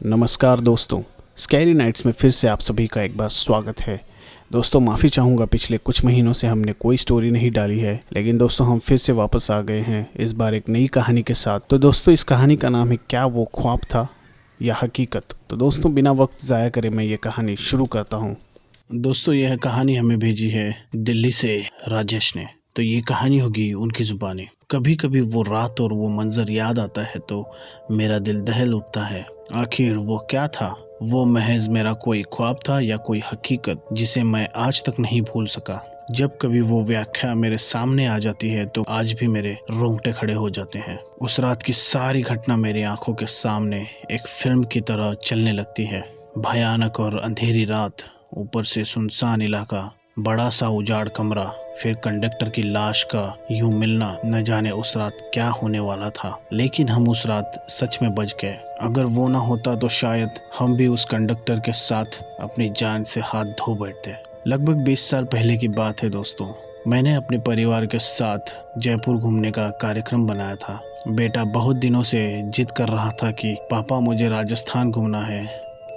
नमस्कार दोस्तों, scary nights में फिर से आप सभी का एक बार स्वागत है। दोस्तों माफ़ी चाहूँगा, पिछले कुछ महीनों से हमने कोई स्टोरी नहीं डाली है, लेकिन दोस्तों हम फिर से वापस आ गए हैं इस बार एक नई कहानी के साथ। तो दोस्तों इस कहानी का नाम है क्या वो ख्वाब था या हकीकत। तो दोस्तों बिना वक्त ज़ाया करे मैं ये कहानी शुरू करता हूँ। दोस्तों यह कहानी हमें भेजी है दिल्ली से राजेश ने। तो ये कहानी होगी उनकी ज़ुबानी। कभी कभी वो रात और वो मंजर याद आता है तो मेरा दिल दहल उठता है। आखिर वो क्या था? वो महज मेरा कोई ख्वाब था या कोई हकीकत जिसे मैं आज तक नहीं भूल सका। जब कभी वो व्याख्या मेरे सामने आ जाती है तो आज भी मेरे रोंगटे खड़े हो जाते हैं। उस रात की सारी घटना मेरी आंखों के सामने एक फिल्म की तरह चलने लगती है। भयानक और अंधेरी रात, ऊपर से सुनसान इलाका, बड़ा सा उजाड़ कमरा, फिर कंडक्टर की लाश का यूं मिलना। न जाने उस रात क्या होने वाला था, लेकिन हम उस रात सच में बच गए। अगर वो ना होता तो शायद हम भी उस कंडक्टर के साथ अपनी जान से हाथ धो बैठते। लगभग 20 साल पहले की बात है दोस्तों। मैंने अपने परिवार के साथ जयपुर घूमने का कार्यक्रम बनाया था। बेटा बहुत दिनों से जिद कर रहा था कि पापा मुझे राजस्थान घूमना है,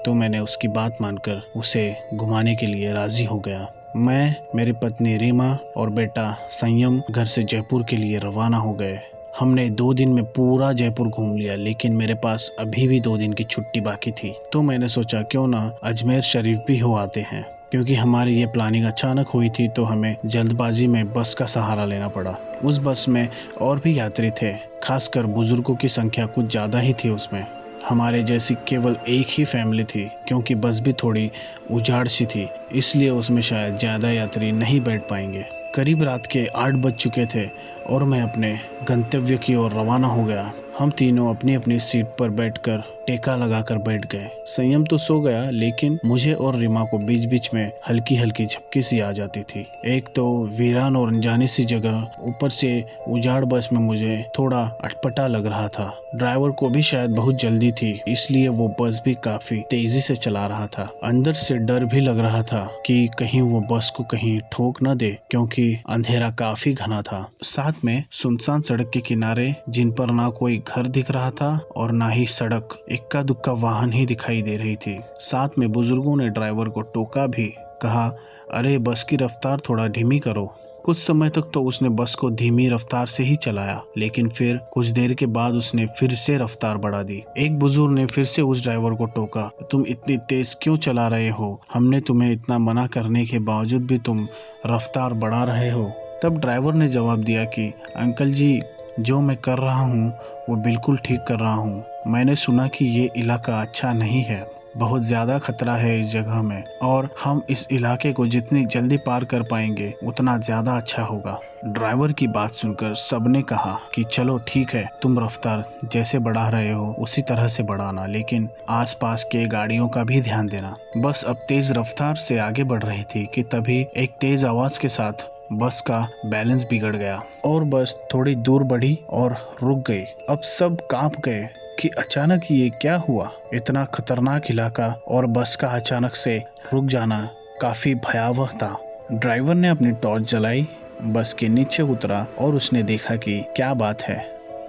तो मैंने उसकी बात मानकर उसे घुमाने के लिए राजी हो गया। मैं, मेरी पत्नी रीमा और बेटा संयम घर से जयपुर के लिए रवाना हो गए। हमने 2 दिन में पूरा जयपुर घूम लिया, लेकिन मेरे पास अभी भी 2 दिन की छुट्टी बाकी थी। तो मैंने सोचा क्यों ना अजमेर शरीफ भी हो आते हैं। क्योंकि हमारी ये प्लानिंग अचानक हुई थी तो हमें जल्दबाजी में बस का सहारा लेना पड़ा। उस बस में और भी यात्री थे, खासकर बुजुर्गों की संख्या कुछ ज़्यादा ही थी उसमें। हमारे जैसी केवल एक ही फैमिली थी। क्योंकि बस भी थोड़ी उजाड़ सी थी, इसलिए उसमें शायद ज़्यादा यात्री नहीं बैठ पाएंगे। करीब रात के 8 बज चुके थे और मैं अपने गंतव्य की ओर रवाना हो गया। हम तीनों अपनी अपनी सीट पर बैठकर टेका लगाकर बैठ गए। संयम तो सो गया, लेकिन मुझे और रीमा को बीच बीच में हल्की हल्की झपकी सी आ जाती थी। एक तो वीरान और अनजानी सी जगह, ऊपर से उजाड़ बस में मुझे थोड़ा अटपटा लग रहा था। ड्राइवर को भी शायद बहुत जल्दी थी, इसलिए वो बस भी काफी तेजी से चला रहा था। अंदर से डर भी लग रहा था कि कहीं वो बस को कहीं ठोक न दे, क्योंकि अंधेरा काफी घना था। साथ में सुनसान सड़क के किनारे, जिन पर ना कोई घर दिख रहा था और ना ही सड़क, इक्का दुक्का वाहन ही दिखाई दे रही थी। साथ में बुजुर्गों ने ड्राइवर को टोका भी, कहा अरे बस की रफ्तार थोड़ा धीमी करो। कुछ समय तक तो उसने बस को धीमी रफ्तार से ही चलाया, लेकिन फिर कुछ देर के बाद उसने फिर से रफ्तार बढ़ा दी। एक बुजुर्ग ने फिर से उस ड्राइवर को टोका, तुम इतनी तेज क्यों चला रहे हो? हमने तुम्हें इतना मना करने के बावजूद भी तुम रफ्तार बढ़ा रहे हो। तब ड्राइवर ने जवाब दिया कि अंकल जी, जो मैं कर रहा हूँ वो बिल्कुल ठीक कर रहा हूँ। मैंने सुना कि ये इलाका अच्छा नहीं है, बहुत ज़्यादा खतरा है इस जगह में, और हम इस इलाके को जितनी जल्दी पार कर पाएंगे उतना ज़्यादा अच्छा होगा। ड्राइवर की बात सुनकर सबने कहा कि चलो ठीक है, तुम रफ्तार जैसे बढ़ा रहे हो उसी तरह से बढ़ाना, लेकिन आसपास के गाड़ियों का भी ध्यान देना। बस अब तेज रफ्तार से आगे बढ़ रही थी कि तभी एक तेज आवाज के साथ बस का बैलेंस बिगड़ गया और बस थोड़ी दूर बढ़ी और रुक गई। अब सब कांप गए कि अचानक ये क्या हुआ। इतना खतरनाक इलाका और बस का अचानक से रुक जाना काफी भयावह था। ड्राइवर ने अपनी टॉर्च जलाई, बस के नीचे उतरा और उसने देखा कि क्या बात है,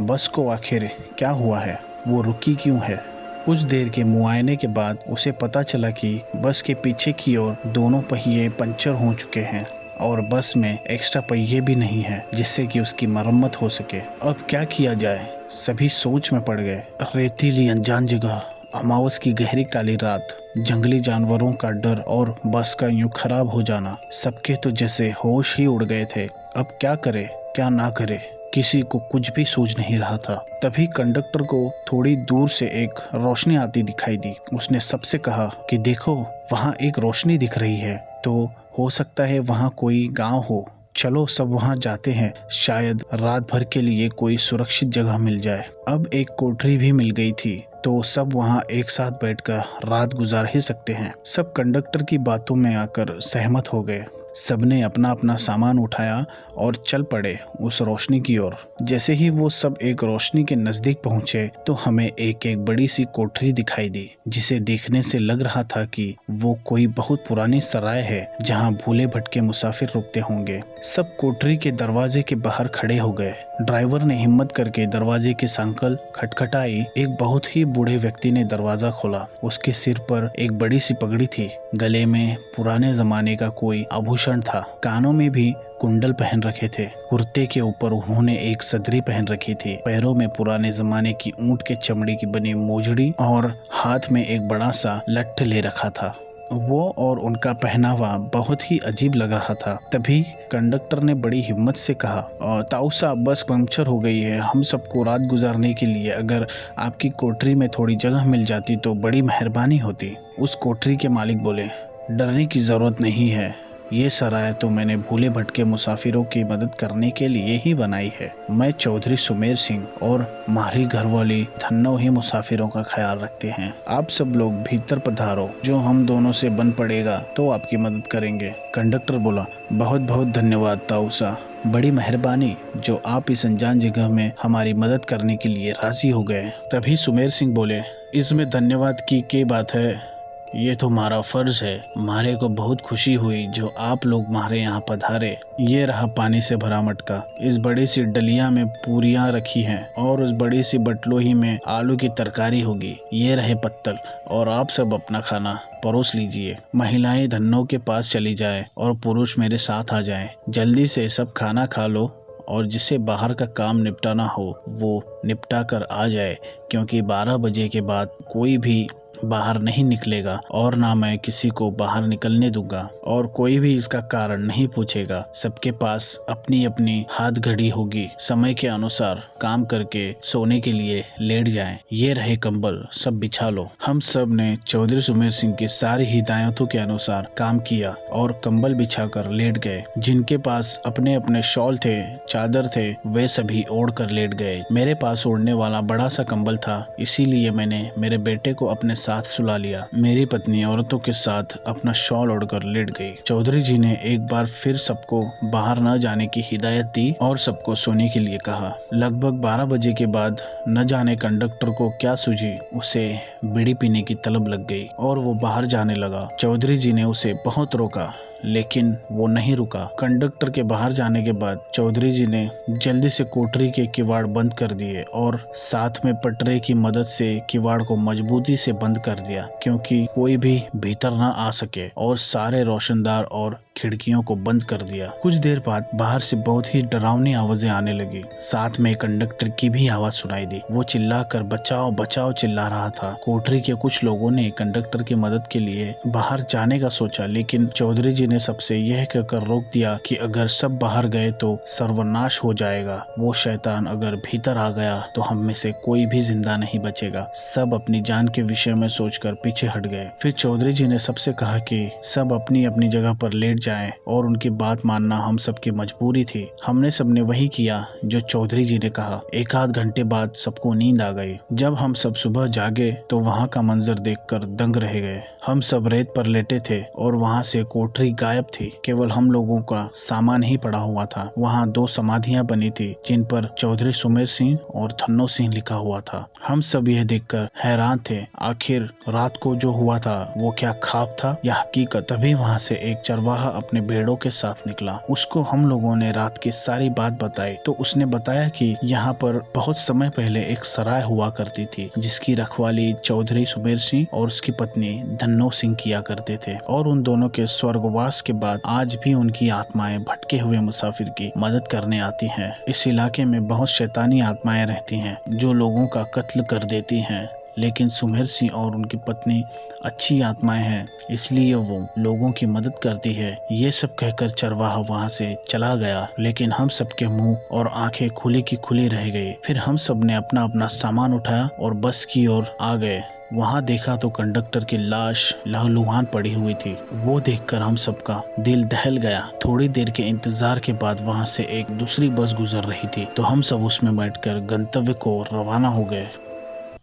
बस को आखिर क्या हुआ है, वो रुकी क्यों है। कुछ देर के मुआयने के बाद उसे पता चला कि बस के पीछे की ओर दोनों पहिए पंचर हो चुके हैं और बस में एक्स्ट्रा पहिए भी नहीं है जिससे कि उसकी मरम्मत हो सके। अब क्या किया जाए? सभी सोच में पड़ गए। रेतीली अनजान जगह, अमावस की गहरी काली रात, जंगली जानवरों का डर और बस का यूं खराब हो जाना, सबके तो जैसे होश ही उड़ गए थे। अब क्या करे क्या ना करे, किसी को कुछ भी सूझ नहीं रहा था। तभी कंडक्टर को थोड़ी दूर से एक रोशनी आती दिखाई दी। उसने सबसे कहा कि देखो वहाँ एक रोशनी दिख रही है, तो हो सकता है वहाँ कोई गांव हो। चलो सब वहाँ जाते हैं, शायद रात भर के लिए कोई सुरक्षित जगह मिल जाए। अब एक कोठरी भी मिल गई थी तो सब वहाँ एक साथ बैठकर रात गुजार ही सकते हैं। सब कंडक्टर की बातों में आकर सहमत हो गए। सबने अपना अपना सामान उठाया और चल पड़े उस रोशनी की ओर। जैसे ही वो सब एक रोशनी के नजदीक पहुंचे तो हमें एक एक बड़ी सी कोठरी दिखाई दी, जिसे देखने से लग रहा था कि वो कोई बहुत पुरानी सराय है जहां भूले भटके मुसाफिर रुकते होंगे। सब कोठरी के दरवाजे के बाहर खड़े हो गए। ड्राइवर ने हिम्मत करके दरवाजे की सांकल खटखटाई। एक बहुत ही बूढ़े व्यक्ति ने दरवाजा खोला। उसके सिर पर एक बड़ी सी पगड़ी थी, गले में पुराने जमाने का कोई आभूषण था, कानों में भी कुंडल पहन रखे थे। कुर्ते के ऊपर उन्होंने एक सदरी पहन रखी थी। पैरों में पुराने जमाने की ऊंट के चमड़ी की बनी मोजड़ी और हाथ में एक बड़ा सा लट्ठ ले रखा था। वो और उनका पहनावा बहुत ही अजीब लग रहा था। तभी कंडक्टर ने बड़ी हिम्मत से कहा, ताऊ साहब, बस पंक्चर हो गई है। हम सबको रात गुजारने के लिए अगर आपकी कोठरी में थोड़ी जगह मिल जाती तो बड़ी मेहरबानी होती। उस कोठरी के मालिक बोले, डरने की ज़रूरत नहीं है। ये सराय तो मैंने भूले भटके मुसाफिरों की मदद करने के लिए ही बनाई है। मैं चौधरी सुमेर सिंह और हमारी घरवाली धन्नो ही मुसाफिरों का ख्याल रखते हैं। आप सब लोग भीतर पधारो, जो हम दोनों से बन पड़ेगा तो आपकी मदद करेंगे। कंडक्टर बोला, बहुत बहुत धन्यवाद ताऊ साहब, बड़ी मेहरबानी जो आप इस अनजान जगह में हमारी मदद करने के लिए राजी हो गए। तभी सुमेर सिंह बोले, इसमें धन्यवाद की क्या बात है, ये तो हमारा फर्ज है। हमारे को बहुत खुशी हुई जो आप लोग हमारे यहाँ पधारे। ये रहा पानी से भरा मटका, इस बड़ी सी डलिया में पूरियाँ रखी हैं और उस बड़ी सी बटलोही में आलू की तरकारी होगी। ये रहे पत्तल और आप सब अपना खाना परोस लीजिए। महिलाएं धन्नों के पास चली जाए और पुरुष मेरे साथ आ जाएं। जल्दी से सब खाना खा लो और जिसे बाहर का काम निपटाना हो वो निपटा कर आ जाए, क्योंकि 12 बजे के बाद कोई भी बाहर नहीं निकलेगा और ना मैं किसी को बाहर निकलने दूंगा और कोई भी इसका कारण नहीं पूछेगा। सबके पास अपनी अपनी हाथ घड़ी होगी, समय के अनुसार काम करके सोने के लिए लेट जाएं। ये रहे कंबल, सब बिछा लो। हम सब ने चौधरी सुमेर सिंह की सारी हिदायतों के अनुसार काम किया और कंबल बिछाकर लेट गए। जिनके पास अपने अपने शॉल थे, चादर थे, वे सभी ओढ़ कर लेट गए। मेरे पास ओढ़ने वाला बड़ा सा कंबल था, इसीलिए मैंने मेरे बेटे को अपने साथ सुला लिया। मेरी पत्नी औरतों के साथ अपना शॉल ओढ़कर लेट गई। चौधरी जी ने एक बार फिर सबको बाहर न जाने की हिदायत दी और सबको सोने के लिए कहा। लगभग 12 बजे के बाद न जाने कंडक्टर को क्या सूझी, उसे बीड़ी पीने की तलब लग गई और वो बाहर जाने लगा। चौधरी जी ने उसे बहुत रोका, लेकिन वो नहीं रुका। कंडक्टर के बाहर जाने के बाद चौधरी जी ने जल्दी से कोठरी के किवाड़ बंद कर दिए और साथ में पटरे की मदद से किवाड़ को मजबूती से बंद कर दिया, क्योंकि कोई भी भीतर ना आ सके, और सारे रोशनदार और खिड़कियों को बंद कर दिया। कुछ देर बाद बाहर से बहुत ही डरावनी आवाजें आने लगी। साथ में कंडक्टर की भी आवाज सुनाई दी। वो चिल्लाकर बचाओ बचाओ चिल्ला रहा था। कोठरी के कुछ लोगों ने कंडक्टर की मदद के लिए बाहर जाने का सोचा, लेकिन चौधरी जी ने सबसे यह कहकर रोक दिया कि अगर सब बाहर गए तो सर्वनाश हो जाएगा। वो शैतान अगर भीतर आ गया तो हम में से कोई भी जिंदा नहीं बचेगा। सब अपनी जान के विषय में सोचकर पीछे हट गए। फिर चौधरी जी ने सबसे कहा कि सब अपनी अपनी जगह पर लेट जाएं और उनकी बात मानना हम सबकी मजबूरी थी। हमने सबने वही किया जो चौधरी जी ने कहा। एक आध घंटे बाद सबको नींद आ गई। जब हम सब सुबह जागे तो वहाँ का मंजर देखकर दंग रह गए। हम सब रेत पर लेटे थे और वहाँ से कोठरी गायब थी। केवल हम लोगों का सामान ही पड़ा हुआ था। वहाँ 2 समाधियां बनी थी जिन पर चौधरी सुमेर सिंह और धन्नो सिंह लिखा हुआ था। हम सब यह देखकर हैरान थे। आखिर रात को जो हुआ था वो क्या ख्वाब था या हकीकत? तभी वहाँ से एक चरवाहा अपने भेड़ों के साथ निकला। उसको हम लोगों ने रात की सारी बात बताई तो उसने बताया कि यहाँ पर बहुत समय पहले एक सराय हुआ करती थी जिसकी रखवाली चौधरी सुमेर सिंह और उसकी पत्नी धन्नो सिंह किया करते थे, और उन दोनों के स्वर्गवास के बाद आज भी उनकी आत्माएं भटके हुए मुसाफिर की मदद करने आती हैं। इस इलाके में बहुत शैतानी आत्माएं रहती हैं जो लोगों का कत्ल कर देती हैं, लेकिन सुमेर सिंह और उनकी पत्नी अच्छी आत्माएं हैं, इसलिए वो लोगों की मदद करती है। ये सब कहकर चरवाहा वहाँ से चला गया, लेकिन हम सबके मुंह और आंखें खुली की खुली रह गई। फिर हम सब ने अपना अपना सामान उठाया और बस की ओर आ गए। वहाँ देखा तो कंडक्टर की लाश लहूलुहान पड़ी हुई थी। वो देखकर हम सबका दिल दहल गया। थोड़ी देर के इंतजार के बाद वहाँ से एक दूसरी बस गुजर रही थी तो हम सब उसमें बैठकर गंतव्य को रवाना हो गए।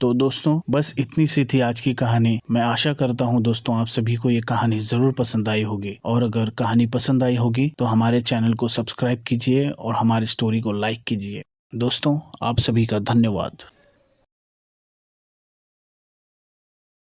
तो दोस्तों बस इतनी सी थी आज की कहानी। मैं आशा करता हूँ दोस्तों आप सभी को ये कहानी जरूर पसंद आई होगी, और अगर कहानी पसंद आई होगी तो हमारे चैनल को सब्सक्राइब कीजिए और हमारी स्टोरी को लाइक कीजिए। दोस्तों आप सभी का धन्यवाद।